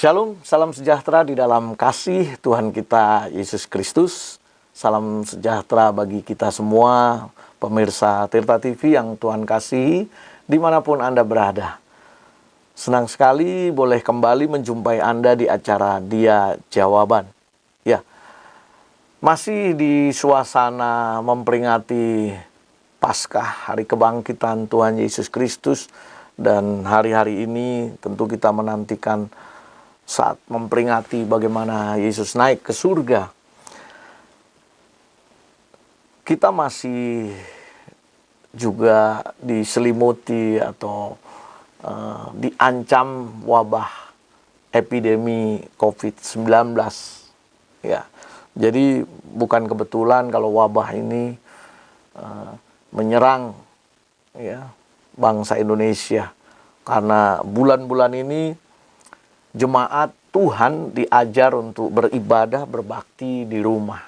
Shalom, salam sejahtera di dalam kasih Tuhan kita Yesus Kristus. Salam sejahtera bagi kita semua, pemirsa Tirta TV yang Tuhan kasihi, dimanapun Anda berada. Senang sekali boleh kembali menjumpai Anda di acara Dia Jawaban. Ya, masih di suasana memperingati Paskah, Hari Kebangkitan Tuhan Yesus Kristus. Dan hari-hari ini tentu kita menantikan saat memperingati bagaimana Yesus naik ke surga. Kita masih juga diselimuti atau diancam wabah epidemi COVID-19. Ya, jadi bukan kebetulan kalau wabah ini menyerang ya bangsa Indonesia, karena bulan-bulan ini jemaat Tuhan diajar untuk beribadah, berbakti di rumah.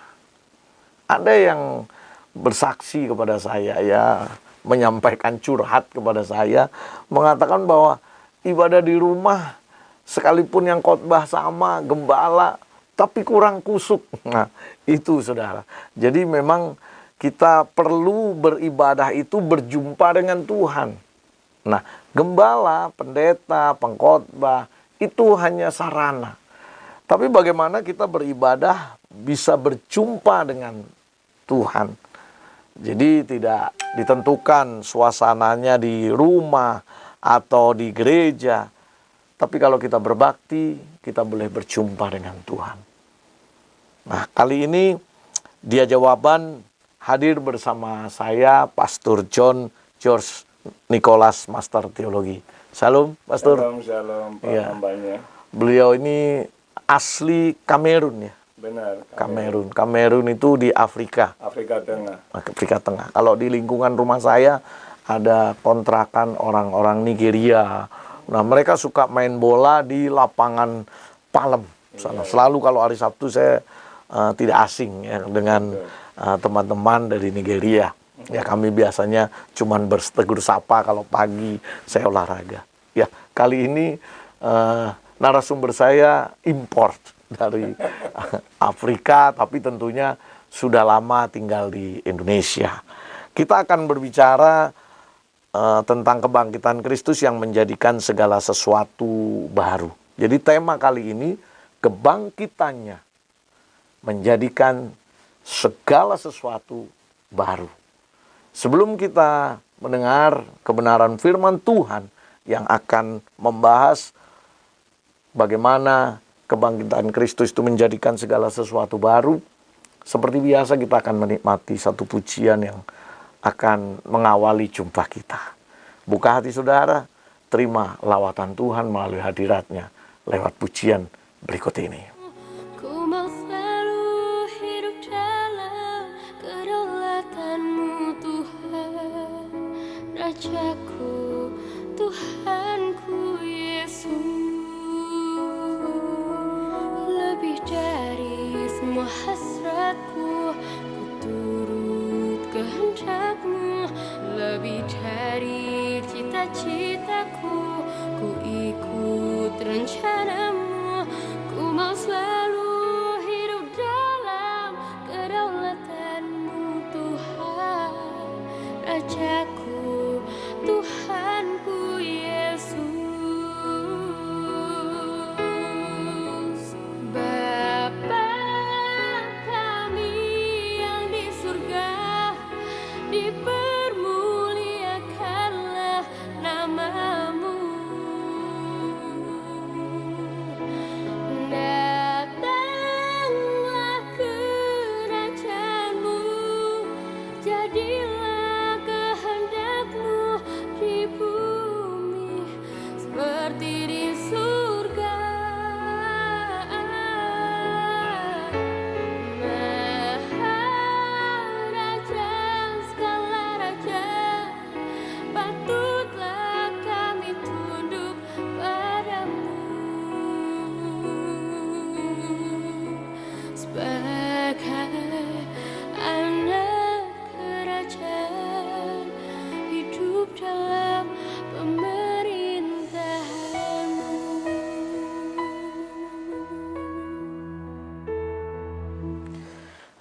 Ada yang bersaksi kepada saya, ya, menyampaikan curhat kepada saya, mengatakan bahwa ibadah di rumah, sekalipun yang khotbah sama, gembala, tapi kurang kusuk. Nah, itu saudara. Jadi memang kita perlu beribadah itu berjumpa dengan Tuhan. Nah, gembala, pendeta, pengkhotbah, itu hanya sarana. Tapi bagaimana kita beribadah bisa berjumpa dengan Tuhan. Jadi tidak ditentukan suasananya di rumah atau di gereja. Tapi kalau kita berbakti, kita boleh berjumpa dengan Tuhan. Nah, kali ini Dia Jawaban hadir bersama saya, Pastor John George Nicholas, Master Teologi. Shalom, Pastor. Shalom, Pak Ya. hambanya. Beliau ini asli Kamerun ya. Benar. Kamerun itu di Afrika. Afrika Tengah. Afrika Tengah. Kalau di lingkungan rumah saya ada kontrakan orang-orang Nigeria. Nah, mereka suka main bola di lapangan Palem sana. Selalu kalau hari Sabtu saya tidak asing ya dengan teman-teman dari Nigeria. Ya, kami biasanya cuman bertegur sapa kalau pagi saya olahraga. Ya, kali ini narasumber saya import dari Afrika, tapi tentunya sudah lama tinggal di Indonesia. Kita akan berbicara tentang kebangkitan Kristus yang menjadikan segala sesuatu baru. Jadi tema kali ini, kebangkitannya menjadikan segala sesuatu baru. Sebelum kita mendengar kebenaran firman Tuhan yang akan membahas bagaimana kebangkitan Kristus itu menjadikan segala sesuatu baru, seperti biasa kita akan menikmati satu pujian yang akan mengawali jumpa kita. Buka hati saudara, terima lawatan Tuhan melalui hadiratnya lewat pujian berikut ini. Rajaku, Tuhanku Yesus, lebih dari semua hasratku, ku turut kehendak-Mu, lebih dari cita-citaku, ku ikut rencana-Mu, ku mau selalu hidup dalam kedaulatan-Mu Tuhan, Rajaku, Tuhanku Yesus. Bapa kami yang di surga, dipermuliakanlah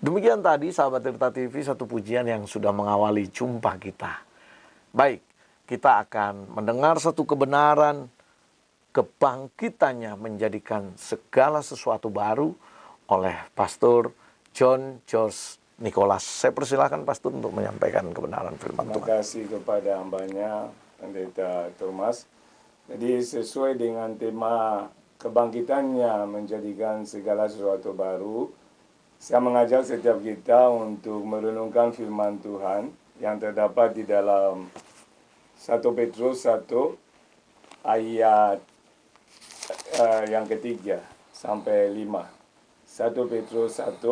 Demikian tadi sahabat Tirta TV satu pujian yang sudah mengawali jumpa kita. Baik, kita akan mendengar satu kebenaran, kebangkitannya menjadikan segala sesuatu baru oleh Pastor John George Nicholas. Saya persilahkan Pastor untuk menyampaikan kebenaran firman Terima Tuhan. kasih kepada hambanya, Pendeta Thomas. Jadi sesuai dengan tema kebangkitannya menjadikan segala sesuatu baru, saya mengajak setiap kita untuk merenungkan firman Tuhan yang terdapat di dalam 1 Petrus 1 ayat yang ketiga sampai 5. 1 Petrus 1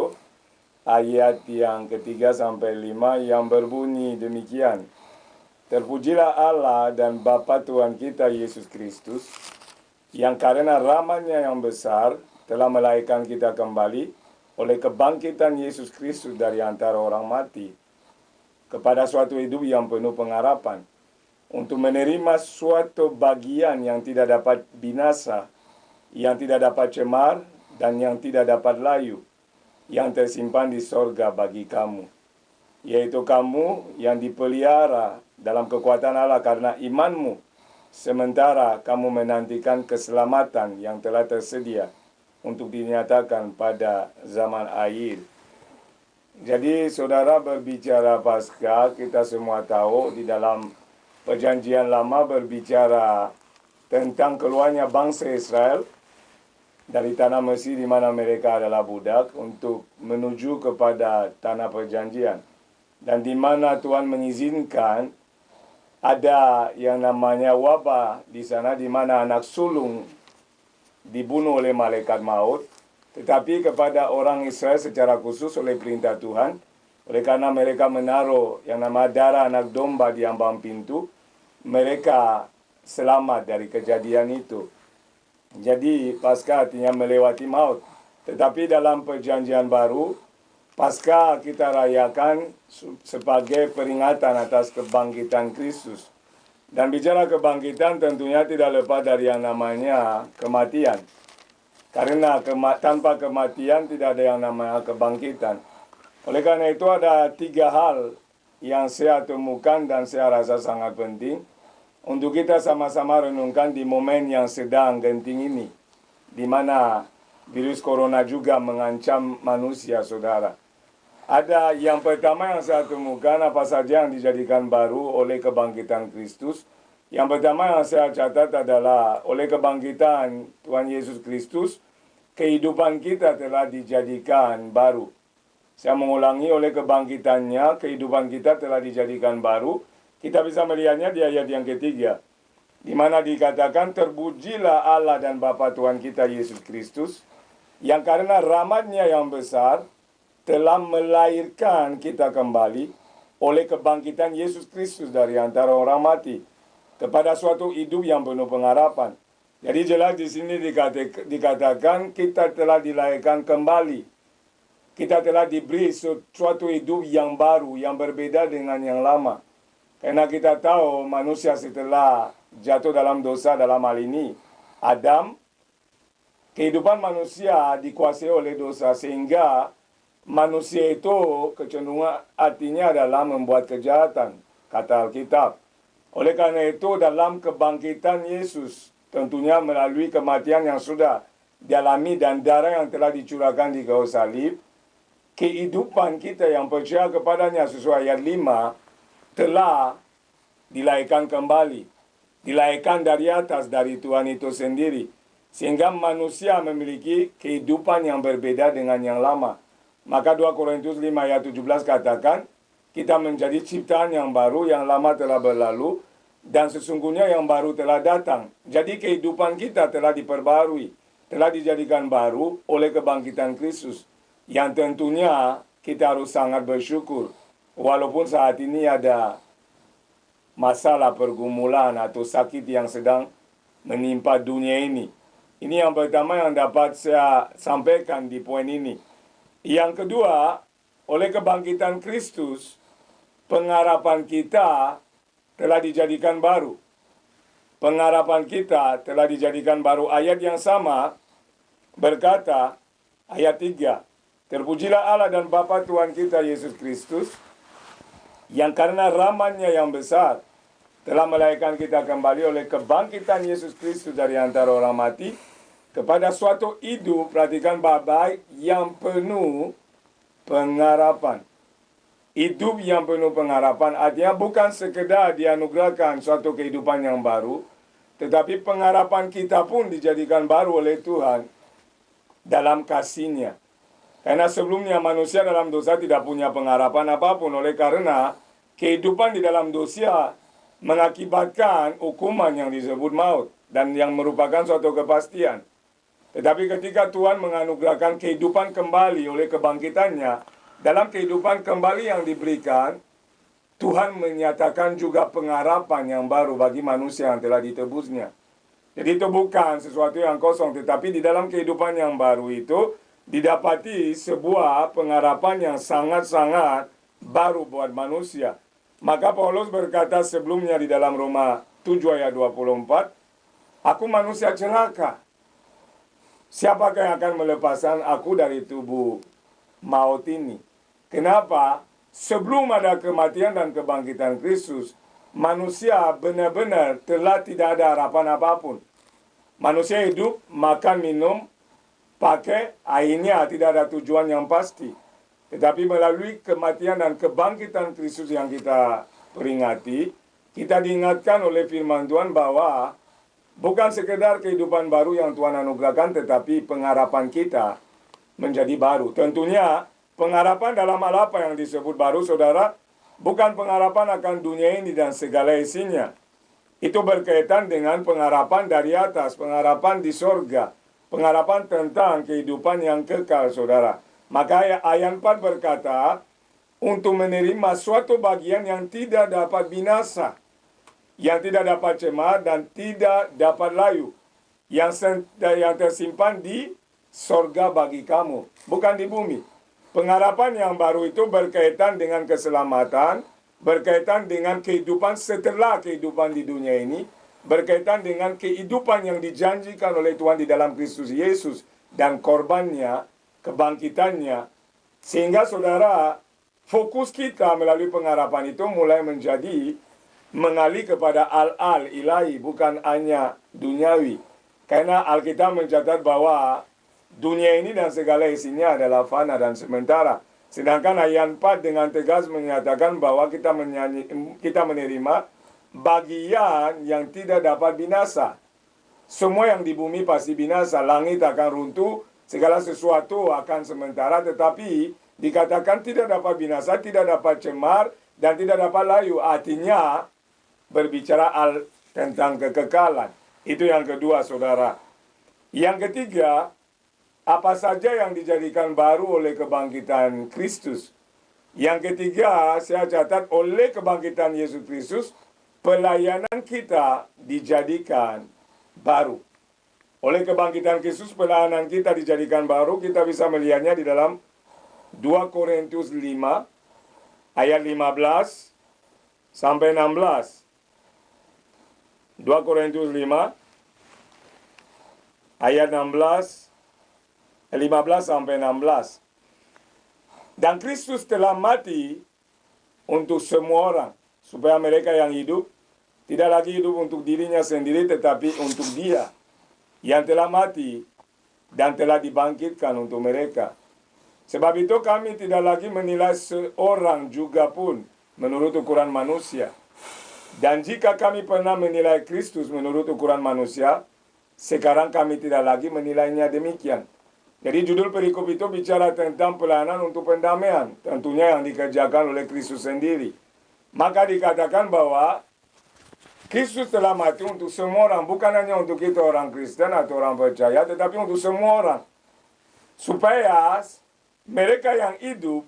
ayat yang ketiga sampai 5 yang berbunyi demikian. Terpujilah Allah dan Bapa Tuhan kita Yesus Kristus, yang karena rahmat-Nya yang besar telah melahirkan kita kembali oleh kebangkitan Yesus Kristus dari antara orang mati kepada suatu hidup yang penuh pengharapan, untuk menerima suatu bagian yang tidak dapat binasa, yang tidak dapat cemar, dan yang tidak dapat layu, yang tersimpan di sorga bagi kamu, yaitu kamu yang dipelihara dalam kekuatan Allah karena imanmu, sementara kamu menantikan keselamatan yang telah tersedia untuk dinyatakan pada zaman akhir. Jadi saudara, berbicara Paskah, kita semua tahu di dalam Perjanjian Lama berbicara tentang keluarnya bangsa Israel dari tanah Mesir di mana mereka adalah budak untuk menuju kepada tanah perjanjian, dan di mana Tuhan mengizinkan ada yang namanya wabah di sana, di mana anak sulung dibunuh oleh malaikat maut, tetapi kepada orang Israel secara khusus oleh perintah Tuhan, oleh karena mereka menaruh yang nama darah anak domba di ambang pintu, mereka selamat dari kejadian itu. Jadi Paskah artinya melewati maut. Tetapi dalam perjanjian baru, Paskah kita rayakan sebagai peringatan atas kebangkitan Kristus. Dan bicara kebangkitan tentunya tidak lepas dari yang namanya kematian. Karena tanpa kematian tidak ada yang namanya kebangkitan. Oleh karena itu ada 3 hal yang saya temukan dan saya rasa sangat penting untuk kita sama-sama renungkan di momen yang sedang genting ini, di mana virus corona juga mengancam manusia, saudara. Ada yang pertama yang saya temukan, apa saja yang dijadikan baru oleh kebangkitan Kristus. Yang pertama yang saya catat adalah oleh kebangkitan Tuhan Yesus Kristus, kehidupan kita telah dijadikan baru. Saya mengulangi, oleh kebangkitannya, kehidupan kita telah dijadikan baru. Kita bisa melihatnya di ayat yang ketiga, di mana dikatakan, terpujilah Allah dan Bapa Tuhan kita Yesus Kristus, yang karena rahmat-Nya yang besar telah melahirkan kita kembali oleh kebangkitan Yesus Kristus dari antara orang mati kepada suatu hidup yang penuh pengharapan. Jadi jelas di sini dikatakan kita telah dilahirkan kembali. Kita telah diberi suatu hidup yang baru, yang berbeda dengan yang lama. Karena kita tahu manusia setelah jatuh dalam dosa, dalam hal ini Adam, kehidupan manusia dikuasai oleh dosa, sehingga manusia itu kecenderungan artinya adalah membuat kejahatan, kata Alkitab. Oleh karena itu dalam kebangkitan Yesus, tentunya melalui kematian yang sudah dialami dan darah yang telah dicurahkan di kayu salib, kehidupan kita yang percaya kepadanya sesuai ayat 5 telah dilahirkan kembali. Dilahirkan dari atas, dari Tuhan itu sendiri. Sehingga manusia memiliki kehidupan yang berbeda dengan yang lama. Maka 2 Korintus 5 ayat 17 katakan, kita menjadi ciptaan yang baru, yang lama telah berlalu, dan sesungguhnya yang baru telah datang. Jadi kehidupan kita telah diperbarui, telah dijadikan baru oleh kebangkitan Kristus, yang tentunya kita harus sangat bersyukur. Walaupun saat ini ada masalah pergumulan atau sakit yang sedang menimpa dunia ini. Ini yang pertama yang dapat saya sampaikan di poin ini. Yang kedua, oleh kebangkitan Kristus, pengharapan kita telah dijadikan baru. Pengharapan kita telah dijadikan baru. Ayat yang sama berkata, ayat 3, Terpujilah Allah dan Bapa Tuhan kita Yesus Kristus, yang karena rahmat-Nya yang besar telah melahirkan kita kembali oleh kebangkitan Yesus Kristus dari antara orang mati kepada suatu hidup, perhatikan baik-baik, yang penuh pengharapan. Hidup yang penuh pengharapan artinya bukan sekedar dianugerahkan suatu kehidupan yang baru, tetapi pengharapan kita pun dijadikan baru oleh Tuhan dalam kasih-Nya. Karena sebelumnya manusia dalam dosa tidak punya pengharapan apapun, oleh karena kehidupan di dalam dosa mengakibatkan hukuman yang disebut maut dan yang merupakan suatu kepastian. Tetapi ketika Tuhan menganugerahkan kehidupan kembali oleh kebangkitannya, dalam kehidupan kembali yang diberikan, Tuhan menyatakan juga pengharapan yang baru bagi manusia yang telah ditebusnya. Jadi itu bukan sesuatu yang kosong, tetapi di dalam kehidupan yang baru itu didapati sebuah pengharapan yang sangat-sangat baru buat manusia. Maka Paulus berkata sebelumnya di dalam Roma 7 ayat 24, aku manusia celaka. Siapakah yang akan melepaskan aku dari tubuh maut ini? Kenapa? Sebelum ada kematian dan kebangkitan Kristus, manusia benar-benar telah tidak ada harapan apapun. Manusia hidup, makan, minum, pakai, akhirnya tidak ada tujuan yang pasti. Tetapi melalui kematian dan kebangkitan Kristus yang kita peringati, kita diingatkan oleh firman Tuhan bahwa bukan sekedar kehidupan baru yang Tuhan anugerahkan, tetapi pengharapan kita menjadi baru. Tentunya pengharapan dalam hal apa yang disebut baru, saudara, bukan pengharapan akan dunia ini dan segala isinya. Itu berkaitan dengan pengharapan dari atas, pengharapan di sorga, pengharapan tentang kehidupan yang kekal, saudara. Maka ayat 4 berkata, untuk menerima suatu bagian yang tidak dapat binasa, yang tidak dapat cemar dan tidak dapat layu, yang tersimpan di sorga bagi kamu, bukan di bumi. Pengharapan yang baru itu berkaitan dengan keselamatan, berkaitan dengan kehidupan setelah kehidupan di dunia ini, berkaitan dengan kehidupan yang dijanjikan oleh Tuhan di dalam Kristus Yesus dan korbannya, kebangkitannya. Sehingga saudara, fokus kita melalui pengharapan itu mulai menjadi mengalih kepada al-al ilahi, bukan hanya duniawi. Karena Alkitab mencatat bahwa dunia ini dan segala isinya adalah fana dan sementara. Sedangkan ayat 4 dengan tegas menyatakan bahwa kita menerima bagian yang tidak dapat binasa. Semua yang di bumi pasti binasa, langit akan runtuh, segala sesuatu akan sementara, tetapi dikatakan tidak dapat binasa, tidak dapat cemar, dan tidak dapat layu. Artinya berbicara tentang kekekalan. Itu yang kedua, saudara. Yang ketiga, apa saja yang dijadikan baru oleh kebangkitan Kristus. Yang ketiga, saya catat oleh kebangkitan Yesus Kristus, pelayanan kita dijadikan baru. Oleh kebangkitan Kristus, pelayanan kita dijadikan baru. Kita bisa melihatnya di dalam 2 Korintus 5, ayat 15 sampai 16. 2 Korintus 5, ayat 15 sampai 16. Dan Kristus telah mati untuk semua orang, supaya mereka yang hidup tidak lagi hidup untuk dirinya sendiri, tetapi untuk Dia yang telah mati dan telah dibangkitkan untuk mereka. Sebab itu kami tidak lagi menilai seorang juga pun menurut ukuran manusia. Dan jika kami pernah menilai Kristus menurut ukuran manusia, sekarang kami tidak lagi menilainya demikian. Jadi judul perikop itu bicara tentang pelayanan untuk pendamaian, tentunya yang dikerjakan oleh Kristus sendiri. Maka dikatakan bahwa Kristus telah mati untuk semua orang, bukan hanya untuk kita orang Kristen atau orang percaya, tetapi untuk semua orang. Supaya mereka yang hidup,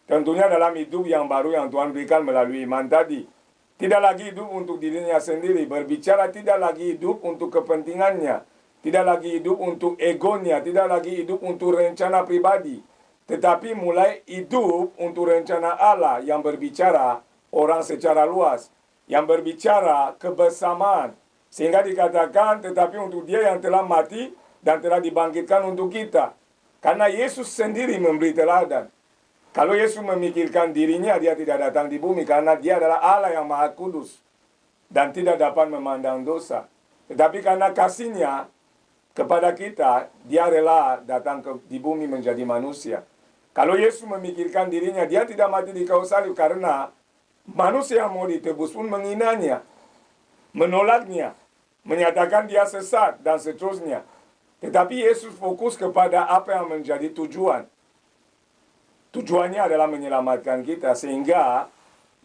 tentunya dalam hidup yang baru yang Tuhan berikan melalui iman tadi, tidak lagi hidup untuk dirinya sendiri, berbicara tidak lagi hidup untuk kepentingannya, tidak lagi hidup untuk egonya, tidak lagi hidup untuk rencana pribadi, tetapi mulai hidup untuk rencana Allah yang berbicara orang secara luas, yang berbicara kebersamaan. Sehingga dikatakan, tetapi untuk Dia yang telah mati dan telah dibangkitkan untuk kita. Karena Yesus sendiri memberi teladan. Kalau Yesus memikirkan dirinya, dia tidak datang di bumi karena dia adalah Allah yang Maha Kudus dan tidak dapat memandang dosa. Tetapi karena kasihnya kepada kita, dia rela datang di bumi menjadi manusia. Kalau Yesus memikirkan dirinya, dia tidak mati di kayu salib karena manusia yang mau ditebus pun menghinanya, menolaknya, menyatakan dia sesat dan seterusnya. Tetapi Yesus fokus kepada apa yang menjadi tujuan. Tujuannya adalah menyelamatkan kita sehingga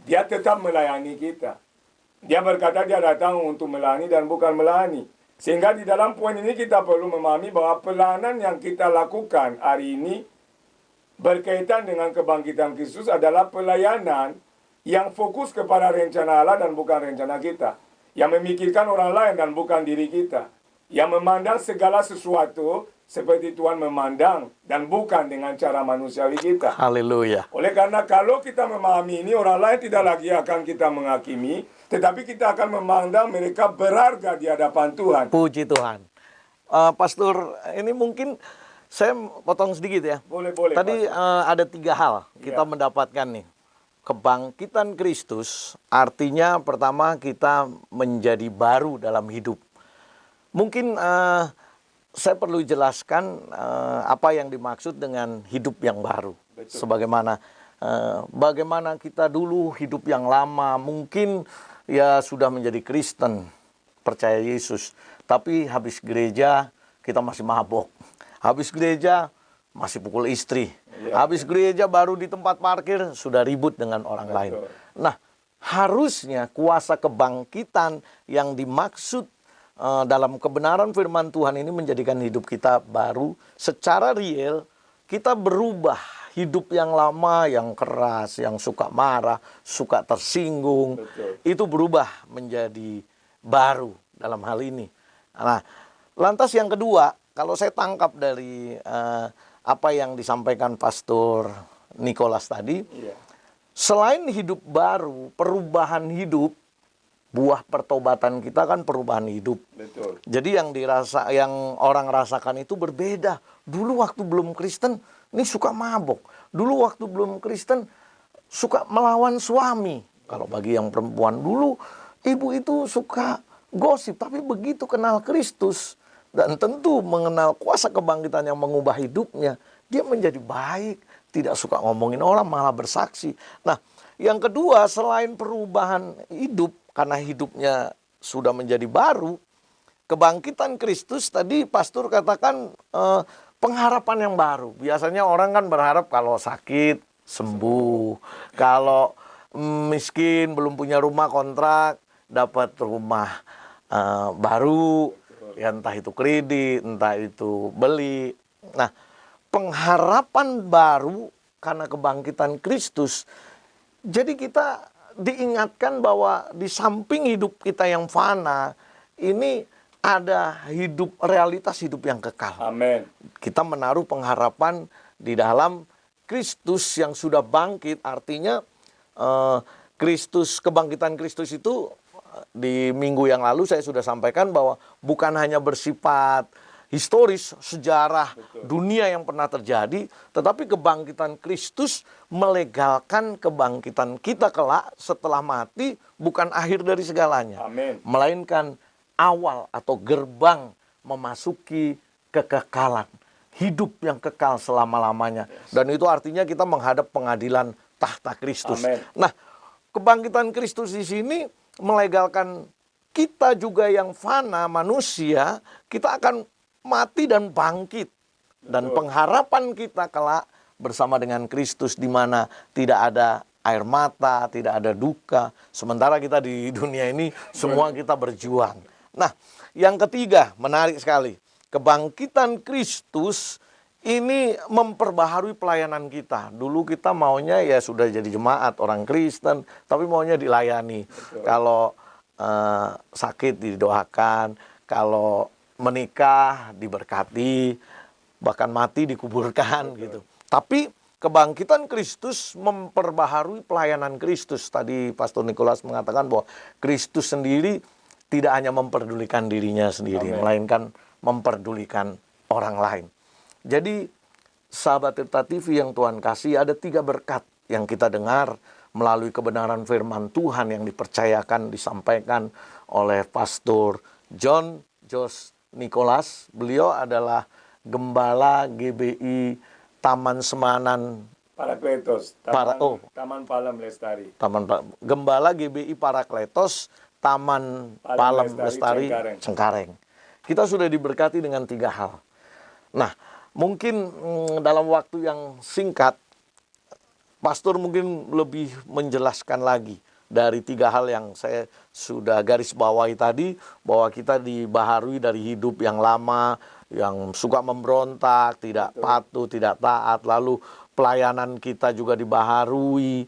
dia tetap melayani kita. Dia berkata dia datang untuk melayani dan bukan melayani. Sehingga di dalam poin ini kita perlu memahami bahwa pelayanan yang kita lakukan hari ini berkaitan dengan kebangkitan Kristus adalah pelayanan yang fokus kepada rencana Allah dan bukan rencana kita. Yang memikirkan orang lain dan bukan diri kita. Yang memandang segala sesuatu seperti Tuhan memandang dan bukan dengan cara manusiawi kita. Haleluya. Oleh karena kalau kita memahami ini, orang lain tidak lagi akan kita menghakimi, tetapi kita akan memandang mereka berharga di hadapan Tuhan. Puji Tuhan. Pastor, ini mungkin saya potong sedikit ya. Boleh. Tadi ada 3 hal kita Ya. mendapatkan nih. Kebangkitan Kristus artinya pertama kita menjadi baru dalam hidup. Mungkin saya perlu jelaskan apa yang dimaksud dengan hidup yang baru. Betul. Sebagaimana bagaimana kita dulu hidup yang lama, mungkin ya sudah menjadi Kristen, percaya Yesus, tapi habis gereja kita masih mabok. Habis gereja masih pukul istri. Habis gereja baru di tempat parkir sudah ribut dengan orang lain. Nah, harusnya kuasa kebangkitan yang dimaksud dalam kebenaran firman Tuhan ini menjadikan hidup kita baru secara real. Kita berubah hidup yang lama, yang keras, yang suka marah, suka tersinggung. Betul. Itu berubah menjadi baru dalam hal ini. Nah, lantas yang kedua, kalau saya tangkap dari apa yang disampaikan Pastor Nicholas tadi, Iya. selain hidup baru, perubahan hidup, buah pertobatan kita kan perubahan hidup. Betul. Jadi yang orang rasakan itu berbeda. Dulu waktu belum Kristen, ini suka mabok. Dulu waktu belum Kristen, suka melawan suami. Kalau bagi yang perempuan dulu, ibu itu suka gosip. Tapi begitu kenal Kristus, dan tentu mengenal kuasa kebangkitan yang mengubah hidupnya, dia menjadi baik. Tidak suka ngomongin orang, malah bersaksi. Nah, yang kedua, selain perubahan hidup, karena hidupnya sudah menjadi baru, kebangkitan Kristus tadi pastor katakan pengharapan yang baru. Biasanya orang kan berharap kalau sakit sembuh, kalau miskin belum punya rumah kontrak dapat rumah baru, ya entah itu kredit, entah itu beli. Nah, pengharapan baru karena kebangkitan Kristus. Jadi kita diingatkan bahwa di samping hidup kita yang fana, ini ada realitas hidup yang kekal. Amin. Kita menaruh pengharapan di dalam Kristus yang sudah bangkit. Artinya kebangkitan Kristus itu di minggu yang lalu saya sudah sampaikan bahwa bukan hanya bersifat historis, sejarah dunia yang pernah terjadi, tetapi kebangkitan Kristus melegalkan kebangkitan kita kelak setelah mati, bukan akhir dari segalanya. Amin. Melainkan awal atau gerbang memasuki kekekalan, hidup yang kekal selama-lamanya. Dan itu artinya kita menghadap pengadilan tahta Kristus. Amin. Nah, kebangkitan Kristus di sini melegalkan kita juga yang fana manusia, kita akan mati dan bangkit. Dan pengharapan kita kelak bersama dengan Kristus di mana tidak ada air mata, tidak ada duka. Sementara kita di dunia ini semua kita berjuang. Nah, yang ketiga menarik sekali. Kebangkitan Kristus ini memperbaharui pelayanan kita. Dulu kita maunya ya sudah jadi jemaat orang Kristen, tapi maunya dilayani. Kalau sakit didoakan, kalau menikah diberkati, bahkan mati dikuburkan gitu. Tapi kebangkitan Kristus memperbaharui pelayanan Kristus. Tadi Pastor Nicholas mengatakan bahwa Kristus sendiri tidak hanya memperdulikan dirinya sendiri, melainkan memperdulikan orang lain. Jadi sahabat Tirta TV yang Tuhan kasih, ada 3 berkat yang kita dengar melalui kebenaran firman Tuhan yang dipercayakan, disampaikan oleh Pastor John Jos Nicholas. Beliau adalah Gembala GBI Taman Semanan Parakletos, Taman Palem Lestari. Gembala GBI Parakletos Taman Palem Lestari Cengkareng. Kita sudah diberkati dengan 3 hal. Nah, mungkin dalam waktu yang singkat, Pastor mungkin lebih menjelaskan lagi dari 3 hal yang saya sudah garis bawahi tadi, bahwa kita dibaharui dari hidup yang lama, yang suka memberontak, tidak patuh, tidak taat, lalu pelayanan kita juga dibaharui,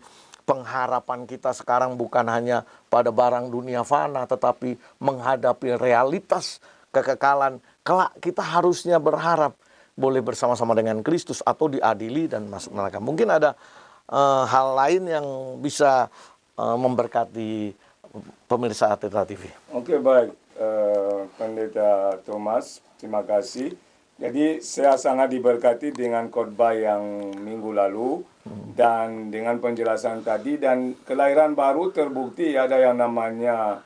pengharapan kita sekarang bukan hanya pada barang dunia fana, tetapi menghadapi realitas kekekalan. Kelak kita harusnya berharap boleh bersama-sama dengan Kristus atau diadili dan masuk neraka. Mungkin ada hal lain yang bisa memberkati pemirsa Tirta TV. Oke, baik. Pendeta Thomas, terima kasih. Jadi saya sangat diberkati dengan khotbah yang minggu lalu dan dengan penjelasan tadi, dan kelahiran baru terbukti ada yang namanya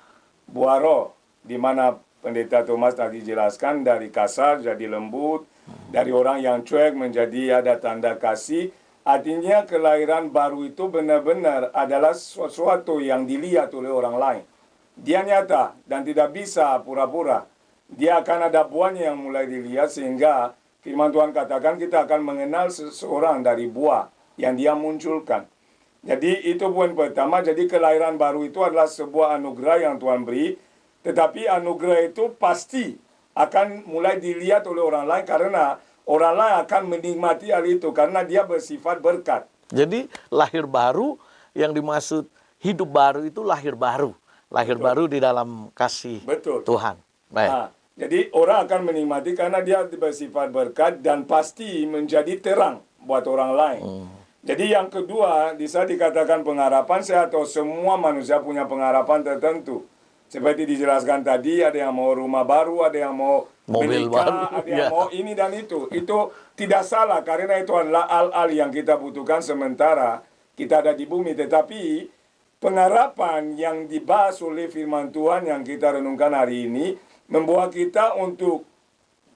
buah roh, di mana Pendeta Thomas tadi jelaskan dari kasar jadi lembut, dari orang yang cuek menjadi ada tanda kasih. Artinya kelahiran baru itu benar-benar adalah sesuatu yang dilihat oleh orang lain. Dia nyata dan tidak bisa pura-pura. Dia akan ada buahnya yang mulai dilihat, sehingga firman Tuhan katakan kita akan mengenal seseorang dari buah yang dia munculkan. Jadi itu poin pertama. Jadi kelahiran baru itu adalah sebuah anugerah yang Tuhan beri. Tetapi anugerah itu pasti akan mulai dilihat oleh orang lain, karena orang lain akan menikmati hal itu karena dia bersifat berkat. Jadi lahir baru yang dimaksud hidup baru itu lahir baru. Lahir baru di dalam kasih Tuhan. Baik. Nah, jadi orang akan menikmati karena dia bersifat berkat dan pasti menjadi terang buat orang lain. Jadi yang kedua, di saat dikatakan pengharapan, saya tahu semua manusia punya pengharapan tertentu. Seperti dijelaskan tadi, ada yang mau rumah baru, ada yang mau mobil menikah, baru, ada yang mau ini dan itu. Itu tidak salah, karena itu adalah hal-hal yang kita butuhkan sementara kita ada di bumi. Tetapi pengharapan yang dibahas oleh firman Tuhan yang kita renungkan hari ini membawa kita untuk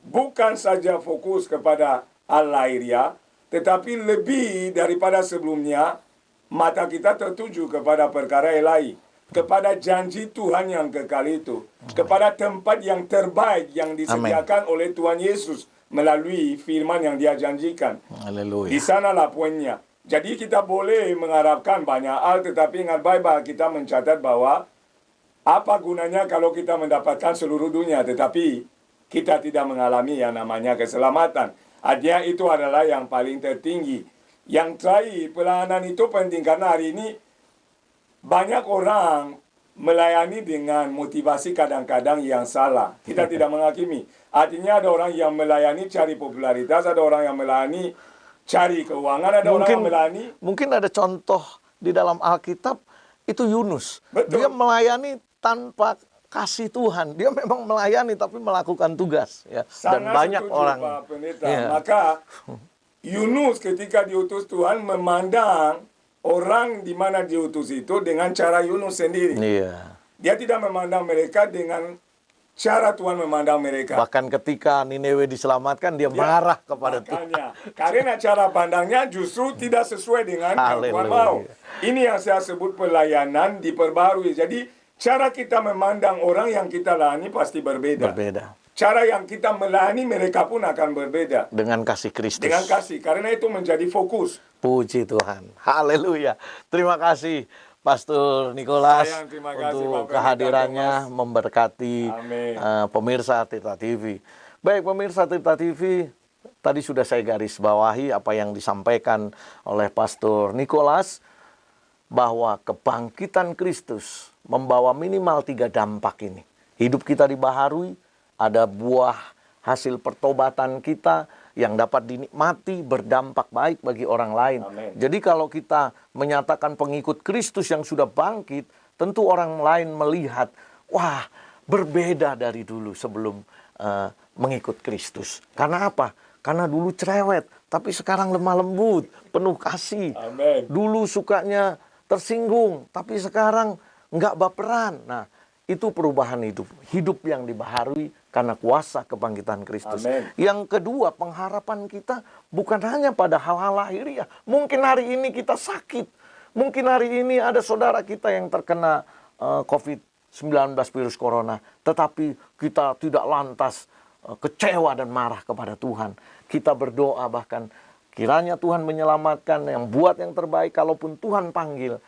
bukan saja fokus kepada hal lahiriah, tetapi lebih daripada sebelumnya, mata kita tertuju kepada perkara ilahi, kepada janji Tuhan yang kekal itu, kepada tempat yang terbaik yang disediakan oleh Tuhan Yesus melalui firman yang dia janjikan. Haleluya. Di sanalah poinnya. Jadi kita boleh mengharapkan banyak hal, tetapi ingat baik-baik kita mencatat bahwa apa gunanya kalau kita mendapatkan seluruh dunia, tetapi kita tidak mengalami yang namanya keselamatan. Artinya itu adalah yang paling tertinggi. Yang terakhir, pelayanan itu penting karena hari ini banyak orang melayani dengan motivasi kadang-kadang yang salah. Kita tidak menghakimi. Artinya ada orang yang melayani cari popularitas, ada orang yang melayani cari keuangan, ada orang yang melayani. Mungkin ada contoh di dalam Alkitab, itu Yunus. Betul. Dia melayani tanpa kasih Tuhan. Dia memang melayani tapi melakukan tugas. Ya. Dan banyak setuju, orang. Pak Pendeta. Ya. Maka Yunus ketika diutus Tuhan memandang orang di mana diutus itu dengan cara Yunus sendiri. Iya. Dia tidak memandang mereka dengan cara Tuhan memandang mereka. Bahkan ketika Niniwe diselamatkan, dia marah kepada Tuhan. Karena cara pandangnya justru tidak sesuai dengan yang Tuhan mau. Ini yang saya sebut pelayanan diperbarui. Jadi cara kita memandang orang yang kita layani pasti berbeda. Cara yang kita melayani mereka pun akan berbeda. Dengan kasih Kristus. Dengan kasih. Karena itu menjadi fokus. Puji Tuhan. Haleluya. Terima kasih Pastor Nicholas untuk kehadirannya memberkati pemirsa Tirta TV. Baik pemirsa Tirta TV, tadi sudah saya garis bawahi apa yang disampaikan oleh Pastor Nicholas, bahwa kebangkitan Kristus membawa minimal 3 dampak ini. Hidup kita dibaharui, ada buah hasil pertobatan kita yang dapat dinikmati, berdampak baik bagi orang lain. Amen. Jadi kalau kita menyatakan pengikut Kristus yang sudah bangkit, tentu orang lain melihat, wah berbeda dari dulu sebelum mengikut Kristus. Karena apa? Karena dulu cerewet, tapi sekarang lemah lembut, penuh kasih. Amin. Dulu sukanya tersinggung, tapi sekarang nggak baperan. Nah, itu perubahan hidup. Hidup yang dibaharui karena kuasa kebangkitan Kristus. Amin. Yang kedua, pengharapan kita bukan hanya pada hal-hal lahiriah. Mungkin hari ini kita sakit. Mungkin hari ini ada saudara kita yang terkena COVID-19 virus corona. Tetapi kita tidak lantas kecewa dan marah kepada Tuhan. Kita berdoa bahkan kiranya Tuhan menyelamatkan, yang buat yang terbaik. Kalaupun Tuhan panggil,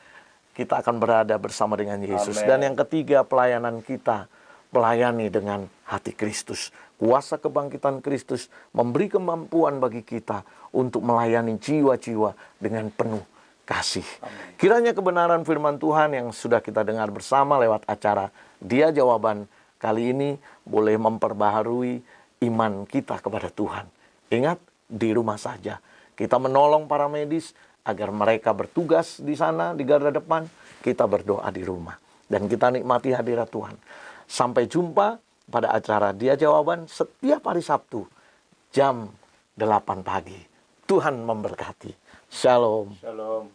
kita akan berada bersama dengan Yesus. Amen. Dan yang ketiga, pelayanan kita melayani dengan hati Kristus. Kuasa kebangkitan Kristus memberi kemampuan bagi kita untuk melayani jiwa-jiwa dengan penuh kasih. Amen. Kiranya kebenaran firman Tuhan yang sudah kita dengar bersama lewat acara Dia Jawaban kali ini boleh memperbaharui iman kita kepada Tuhan. Ingat, di rumah saja. Kita menolong para medis agar mereka bertugas di sana, di garda depan. Kita berdoa di rumah. Dan kita nikmati hadirat Tuhan. Sampai jumpa pada acara Dia Jawaban setiap hari Sabtu, jam 8 pagi. Tuhan memberkati. Shalom. Shalom.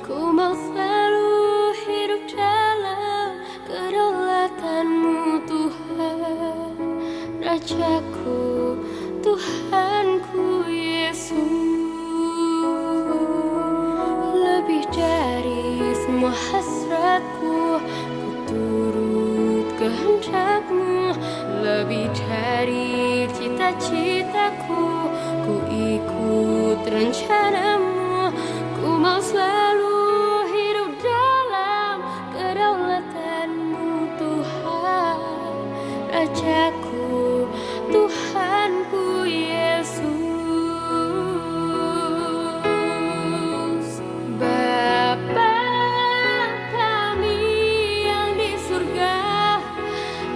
Ku mau selalu hidup dalam kedaulatan-Mu Tuhan, Rajaku, Tuhanku Yesus. Lebih dari semua hasratku, ku turut kehendak-Mu. Lebih dari cita-citaku, ku ikut rencana-Mu. Ku mau selalu hidup dalam kedaulatan-Mu Tuhan, Rajaku, Tuhanku Yesus. Bapa kami yang di surga,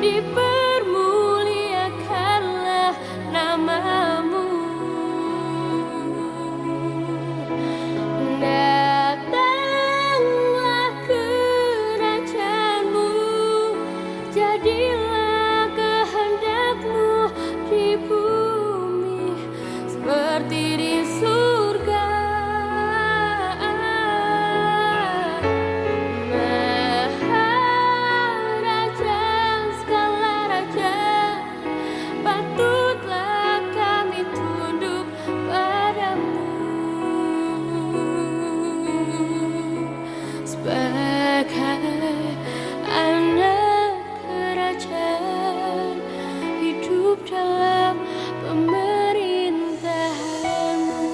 dipermuliakanlah nama-Mu. Datanglah kerajaan-Mu, jadilah kehendak-Mu di bumi seperti di surga. Maharaja segala raja, patutlah kami tunduk padamu. Sebagai anak kerajaan, hidup dalam pemerintahan-Mu.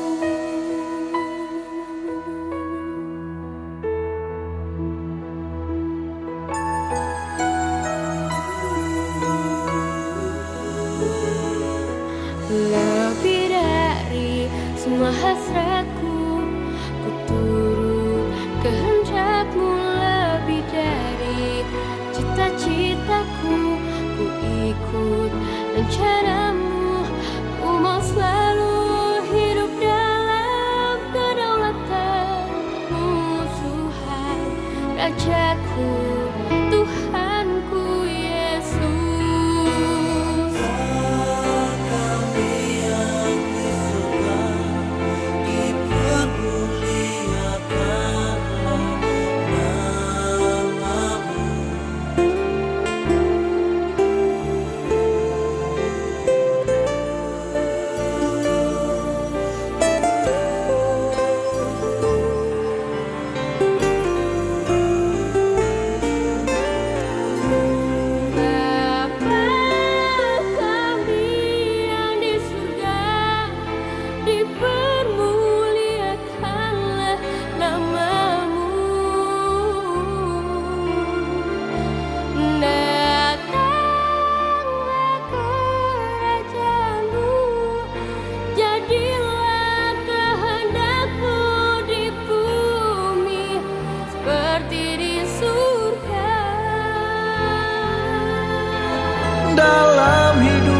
Lebih dari semua hasratku, ku turut kehendak-Mu. Lebih dari cita-citaku, ku ikut rencana-Mu. Ku mau selalu hidup dalam kedaulatan-Mu Tuhan, Rajaku, Tuhanku Yesus. Bapa kami yang di surga, dipermuliakanlah nama-Mu. Datanglah kerajaan-Mu, jadilah kehendak-Mu di bumi seperti di surga. Dalam hidup